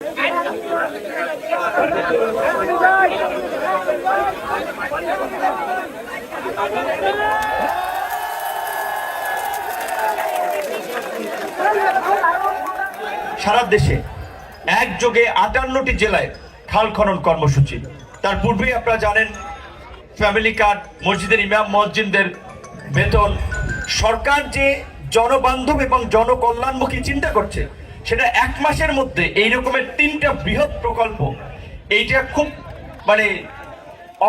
সারা দেশে একযোগে 58টি জেলায় খাল খনন কর্মসূচি। তার পূর্বেই আপনারা জানেন ফ্যামিলি কার্ড, মসজিদের ইমাম মুয়াজ্জিনদের বেতন, সরকার যে জনবান্ধব এবং জনকল্যাণমুখী চিন্তা করছে সেটা এক মাসের মধ্যে এই রকমের 3টা বৃহৎ প্রকল্প, এইটা খুব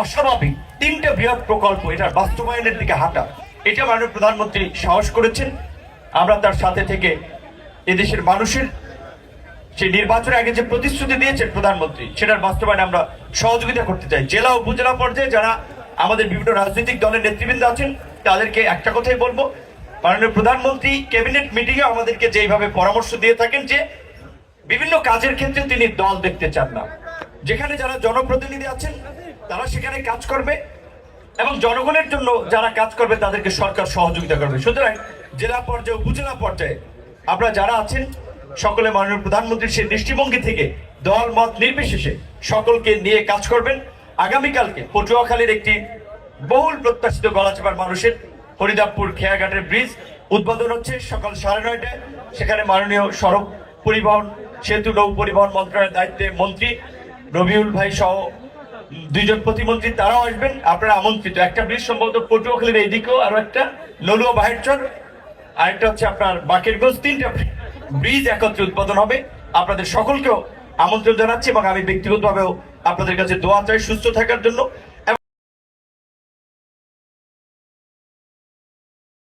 অস্বাভাবিক। 3টা বৃহৎ প্রকল্প, এটার বাস্তবায়নের দিকে হাঁটা, এটা মাননীয় প্রধানমন্ত্রী সাহস করেছেন। আমরা তার সাথে থেকে এদেশের মানুষের সেই নির্বাচনের আগে যে প্রতিশ্রুতি দিয়েছেন প্রধানমন্ত্রী, সেটার বাস্তবায়নে আমরা সহযোগিতা করতে চাই। জেলা উপজেলা পর্যায়ে যারা আমাদের বিভিন্ন রাজনৈতিক দলের নেতৃবৃন্দ আছেন তাদেরকে একটা কথাই বলবো, মাননীয় প্রধানমন্ত্রী ক্যাবিনেট মিটিংয়ে আমাদেরকে যেইভাবে পরামর্শ দিয়ে থাকেন যে বিভিন্ন কাজের ক্ষেত্রে তিনি দল দেখতে চান না, যেখানে যারা জনপ্রতিনিধি আছেন তারা সেখানে কাজ করবে এবং জনগণের জন্য যারা কাজ করবে তাদেরকে সরকার সহযোগিতা করবে। সুতরাং জেলা পর্যায়ে, উপজেলা পর্যায়ে আপনারা যারা আছেন সকলে মাননীয় প্রধানমন্ত্রীর সেই দৃষ্টিভঙ্গি থেকে দল মত নির্বিশেষে সকলকে নিয়ে কাজ করবেন। আগামীকালকে পটুয়াখালীর একটি বহুল প্রত্যাশিত গলাচিপার মানুষের হরিদাবপুর খেয়াঘাটের ব্রিজ উদ্বোধন হচ্ছে সকাল 9:30টায়। সেখানে মাননীয় সড়ক পরিবহন, সেতু, নৌ পরিবহন মন্ত্রণালয়ের দায়িত্বে মন্ত্রী রবিউল ভাই সহ 2জন প্রতিমন্ত্রী তারাও আসবেন, আপনারা আমন্ত্রিত। একটা ব্রিজ সম্ভবত পটুয়াখালীর এইদিকেও, আরো একটা নলুয়া বাহিরচর, আরেকটা হচ্ছে আপনার বাকেরগঞ্জ, 3টা ব্রিজ একত্রে উদ্বোধন হবে। আপনাদের সকলকেও আমন্ত্রণ জানাচ্ছি এবং আমি ব্যক্তিগতভাবেও আপনাদের কাছে দোয়া চাই সুস্থ থাকার জন্য।